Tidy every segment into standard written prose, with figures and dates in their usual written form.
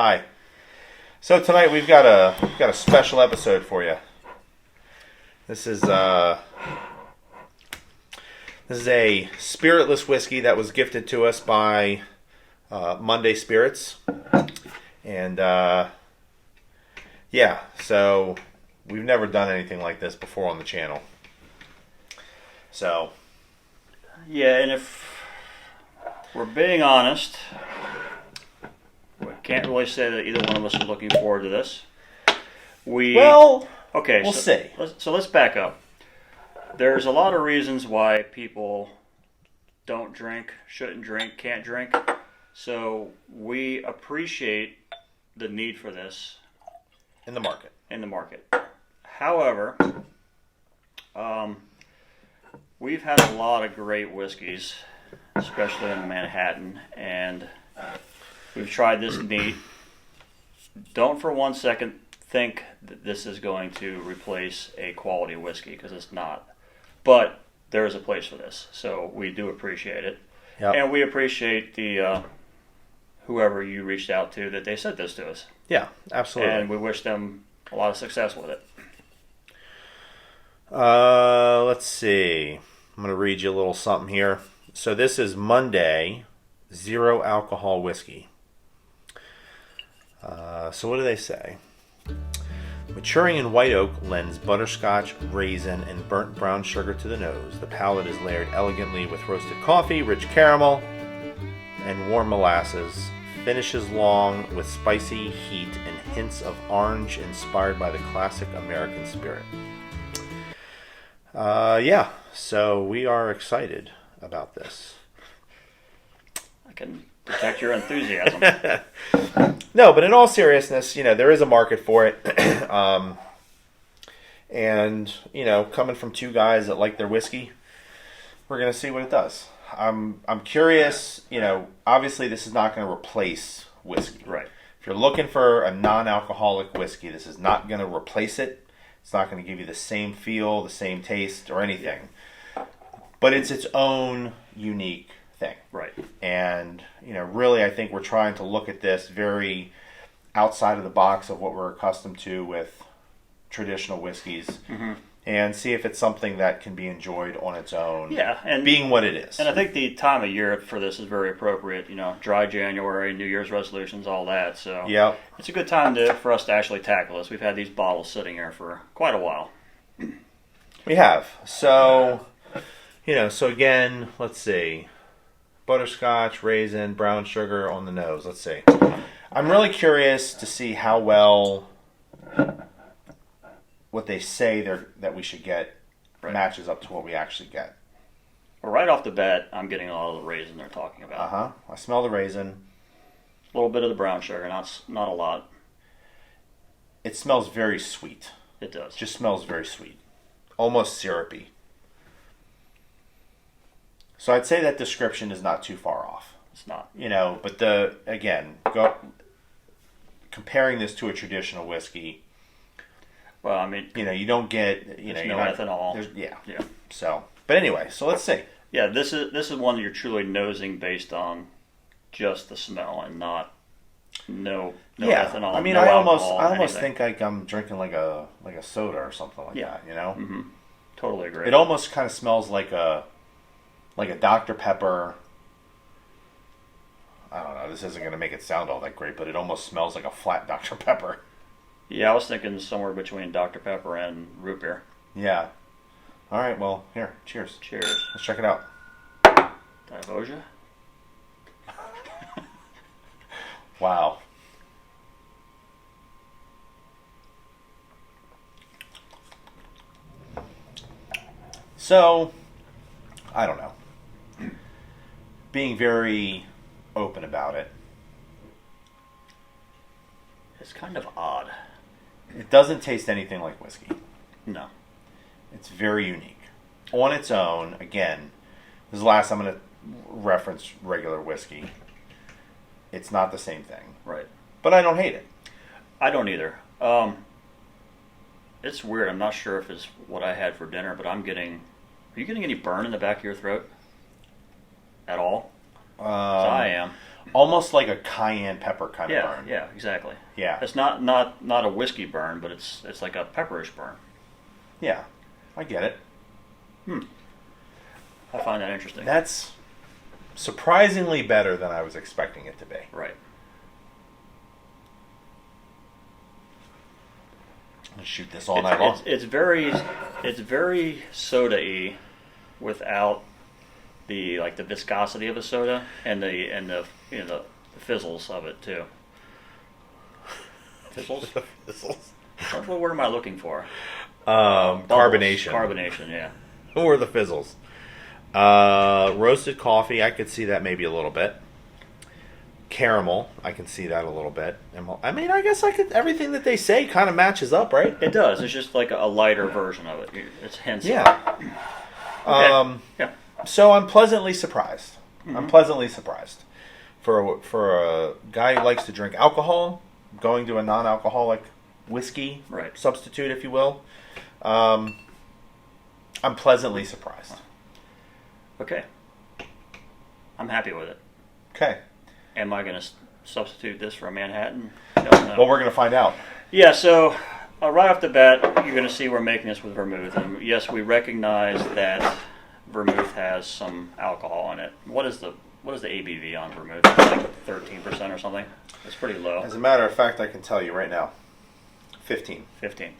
Hi. So tonight we've got a special episode for you. This is a spiritless whiskey that was gifted to us by Monday Spirits, and so we've never done anything like this before on the channel. So yeah, and if we're being honest, we can't really say that either one of us is looking forward to this. We'll see. So let's back up. There's a lot of reasons why people don't drink, shouldn't drink, can't drink. So we appreciate the need for this in the market. However, we've had a lot of great whiskeys, especially in Manhattan, and we've tried this neat. Don't for one second think that this is going to replace a quality whiskey, because it's not. But there is a place for this, so we do appreciate it. Yep. And we appreciate the whoever you reached out to that they sent this to us. Yeah, absolutely. And we wish them a lot of success with it. Let's see. I'm going to read you a little something here. So this is Monday Zero Alcohol Whiskey. So what do they say? Maturing in white oak lends butterscotch, raisin, and burnt brown sugar to the nose. The palate is layered elegantly with roasted coffee, rich caramel, and warm molasses. Finishes long with spicy heat and hints of orange inspired by the classic American spirit. So we are excited about this. I can detect your enthusiasm. No, but in all seriousness, there is a market for it. And, coming from two guys that like their whiskey, we're going to see what it does. I'm curious, obviously this is not going to replace whiskey. Right. If you're looking for a non-alcoholic whiskey, this is not going to replace it. It's not going to give you the same feel, the same taste, or anything. But it's its own unique thing. Right. And, really I think we're trying to look at this very outside of the box of what we're accustomed to with traditional whiskeys. Mm-hmm. And see if it's something that can be enjoyed on its own. Yeah, and being what it is. And I think the time of year for this is very appropriate. Dry January, New Year's resolutions, all that. So yep. It's a good time for us to actually tackle this. We've had these bottles sitting here for quite a while. We have. So, so again, let's see. Butterscotch, raisin, brown sugar on the nose. Let's see. I'm really curious to see how well what they say that we should get matches up to what we actually get. Well, right off the bat, I'm getting a lot of the raisin they're talking about. Uh-huh. I smell the raisin. A little bit of the brown sugar, not a lot. It smells very sweet. It does. Just smells very sweet. Almost syrupy. So I'd say that description is not too far off. It's not. But comparing this to a traditional whiskey, well, I mean, you don't get, there's no ethanol. Yeah. So, but anyway, so let's see. Yeah, this is one that you're truly nosing based on just the smell and not no ethanol. I mean, no I alcohol, almost anything. think like I'm drinking like a soda or something like that. Mm-hmm. Totally agree. It almost kind of smells like a Dr. Pepper. I don't know. This isn't going to make it sound all that great, but it almost smells like a flat Dr. Pepper. Yeah, I was thinking somewhere between Dr. Pepper and root beer. Yeah. All right, well, here. Cheers. Cheers. Let's check it out. Divosia? Wow. So, I don't know. Being very open about it. It's kind of odd. It doesn't taste anything like whiskey. No. It's very unique. On its own, again, this is the last I'm going to reference regular whiskey. It's not the same thing. Right. But I don't hate it. I don't either. It's weird. I'm not sure if it's what I had for dinner, but I'm getting... Are you getting any burn in the back of your throat? At all? 'Cause I am. almost like a cayenne pepper kind of Yeah, burn. yeah, exactly. Yeah. It's not a whiskey burn, but it's like a pepperish burn. Yeah, I get it. I find that interesting. That's surprisingly better than I was expecting it to be. Right. I'm gonna shoot this all night long. It's very soda-y without the viscosity of a soda and the the fizzles of it too. Fizzles? Fizzles. What word am I looking for? Carbonation. Carbonation, yeah. Who are the fizzles? Roasted coffee, I could see that maybe a little bit. Caramel, I can see that a little bit. I mean, I guess everything that they say kind of matches up, right? It does. It's just like a lighter version of it. It's hence. Yeah. Okay. Yeah. So I'm pleasantly surprised. Mm-hmm. I'm pleasantly surprised. For a guy who likes to drink alcohol, going to a non-alcoholic whiskey substitute, if you will, I'm pleasantly surprised. Okay. I'm happy with it. Okay. Am I going to substitute this for a Manhattan? Don't know. Well, we're going to find out. Yeah, so right off the bat, you're going to see we're making this with vermouth. And yes, we recognize that vermouth has some alcohol in it. What is the ABV on vermouth? It's like 13% or something. It's pretty low. As a matter of fact, I can tell you right now, 15. 15.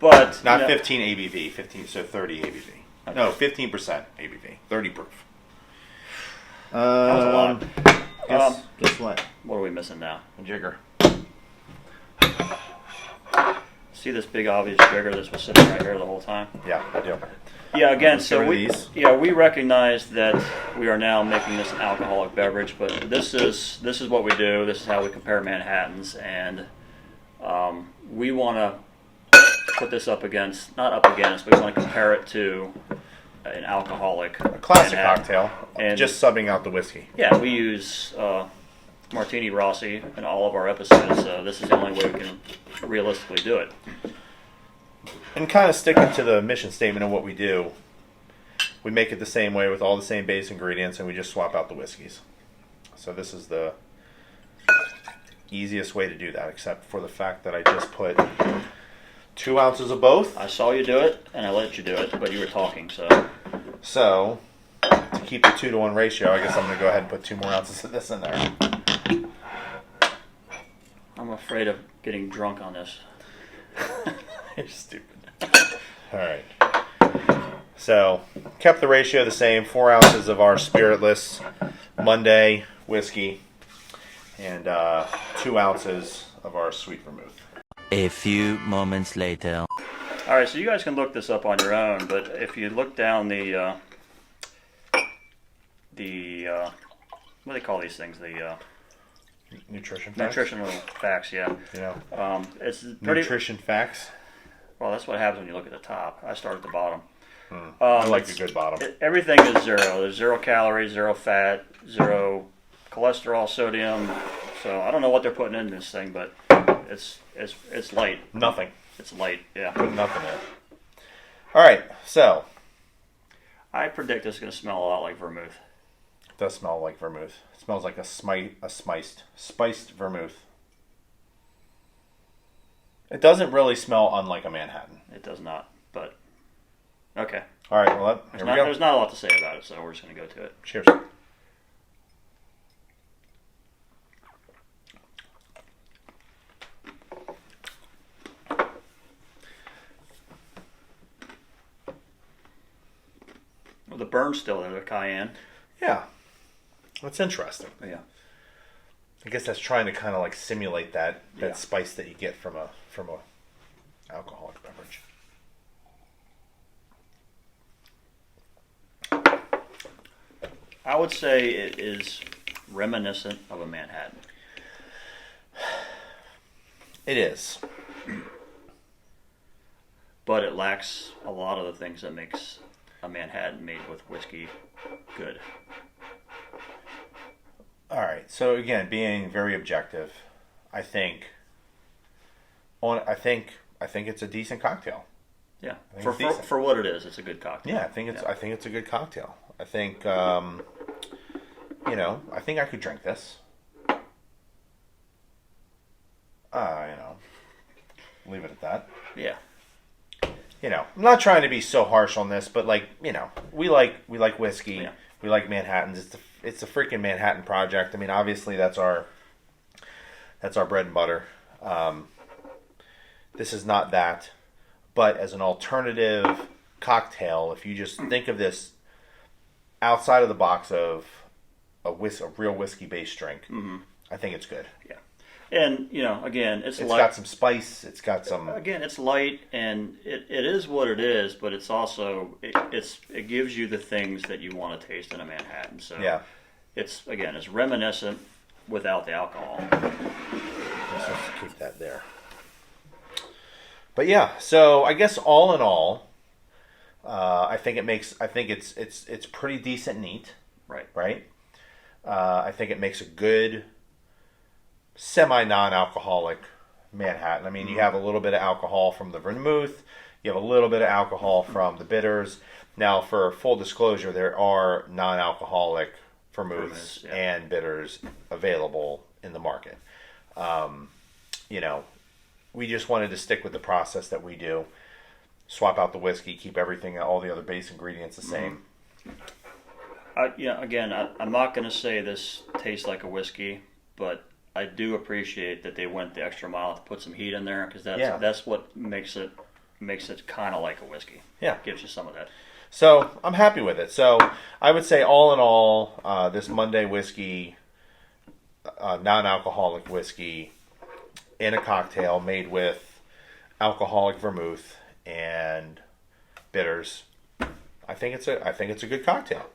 But not 15 ABV, 15 so 30 ABV. Okay. No, 15% ABV, 30 proof. That was a lot. Guess what? What are we missing now? A jigger. See this big obvious jigger that was sitting right here the whole time? Yeah, I do. Yeah, again, so we recognize that we are now making this an alcoholic beverage, but this is what we do. This is how we compare Manhattans, and we want to put this not up against, but we want to compare it to an alcoholic, a classic Manhattan. cocktail, and just subbing out the whiskey. Yeah, we use Martini Rossi in all of our episodes. This is the only way we can realistically do it. And kind of sticking to the mission statement of what we do, we make it the same way with all the same base ingredients, and we just swap out the whiskeys. So this is the easiest way to do that, except for the fact that I just put 2 ounces of both. I saw you do it, and I let you do it, but you were talking, so. So, to keep the 2-to-1 ratio, I guess I'm going to go ahead and put 2 more ounces of this in there. I'm afraid of getting drunk on this. You're stupid. All right. So, kept the ratio the same. 4 ounces of our spiritless Monday whiskey and 2 ounces of our sweet vermouth. A few moments later. All right, so you guys can look this up on your own, but if you look down the what do they call these things? The nutrition facts. Nutritional facts, yeah. Yeah. It's pretty. Nutrition facts. Well, that's what happens when you look at the top. I start at the bottom. I like a good bottom. Everything is zero. There's 0 calories, 0 fat, 0 cholesterol, sodium. So I don't know what they're putting in this thing, but it's light. Nothing. It's light, yeah. Put nothing in it. All right, so I predict it's going to smell a lot like vermouth. it does smell like vermouth. It smells like a spiced vermouth. It doesn't really smell unlike a Manhattan. It does not, but okay. All right, well, here we go. There's not a lot to say about it, so we're just going to go to it. Cheers. Well, the burn's still there, the cayenne. Yeah, that's interesting. Yeah. I guess that's trying to kind of like simulate that Yeah. spice that you get from a alcoholic beverage. I would say it is reminiscent of a Manhattan. It is. But it lacks a lot of the things that makes a Manhattan made with whiskey good. All right. So again, being very objective, I think it's a decent cocktail. Yeah. I think it's decent. For what it is, it's a good cocktail. Yeah, I think it's a good cocktail. I think I think I could drink this. Leave it at that. Yeah. I'm not trying to be so harsh on this, but we like whiskey. Yeah. We like Manhattans. It's a freaking Manhattan project. I mean, obviously that's our bread and butter. This is not that, but as an alternative cocktail, if you just think of this outside of the box of a real whiskey based drink, I think it's good. Yeah. And, again, it's light. Got some spice. It's got some... Again, it's light, and it is what it is, but it's also... It gives you the things that you want to taste in a Manhattan. So yeah. It's reminiscent without the alcohol. Let's just keep that there. But yeah, so I guess all in all, I think it's pretty decent neat. Right. Right? I think it makes a good... semi-non-alcoholic Manhattan. I mean, you have a little bit of alcohol from the vermouth. You have a little bit of alcohol from the bitters. Now, for full disclosure, there are non-alcoholic vermouths and bitters available in the market. We just wanted to stick with the process that we do. Swap out the whiskey, keep everything, all the other base ingredients the same. Again, I'm not going to say this tastes like a whiskey, but I do appreciate that they went the extra mile to put some heat in there, because that's what makes it kind of like a whiskey. Yeah, gives you some of that. So I'm happy with it. So I would say, all in all, this Monday whiskey, non-alcoholic whiskey, in a cocktail made with alcoholic vermouth and bitters, I think it's a good cocktail.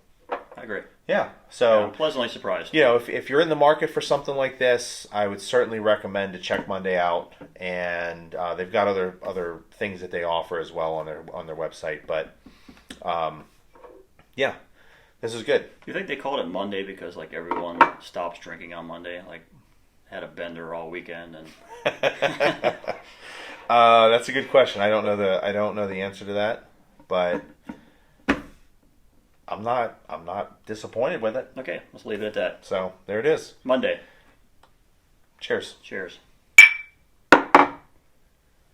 I agree. Yeah. So I'm pleasantly surprised. If you're in the market for something like this, I would certainly recommend to check Monday out. And they've got other things that they offer as well on their website. But yeah, this is good. Do you think they called it Monday because everyone stops drinking on Monday? Had a bender all weekend and. That's a good question. I don't know the answer to that, but. I'm not disappointed with it. Okay, let's leave it at that. So there it is. Monday. Cheers. Cheers.